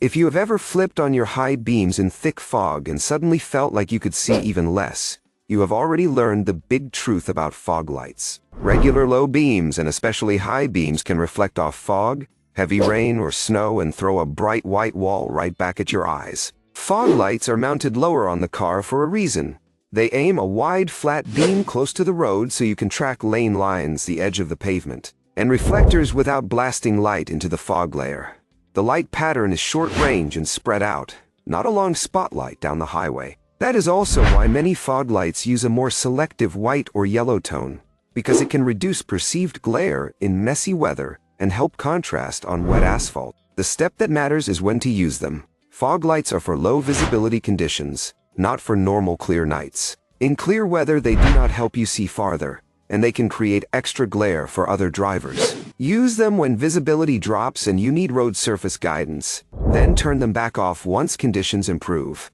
If you have ever flipped on your high beams in thick fog and suddenly felt like you could see even less, you have already learned the big truth about fog lights. Regular low beams and especially high beams can reflect off fog, heavy rain, or snow and throw a bright white wall right back at your eyes. Fog lights are mounted lower on the car for a reason. They aim a wide, flat beam close to the road so you can track lane lines, the edge of the pavement, and reflectors without blasting light into the fog layer. The light pattern is short range and spread out, not a long spotlight down the highway. That is also why many fog lights use a more selective white or yellow tone, because it can reduce perceived glare in messy weather and help contrast on wet asphalt. The step that matters is when to use them. Fog lights are for low visibility conditions, not for normal clear nights. In clear weather, they do not help you see farther, and they can create extra glare for other drivers. Use them when visibility drops and you need road surface guidance. Then turn them back off once conditions improve.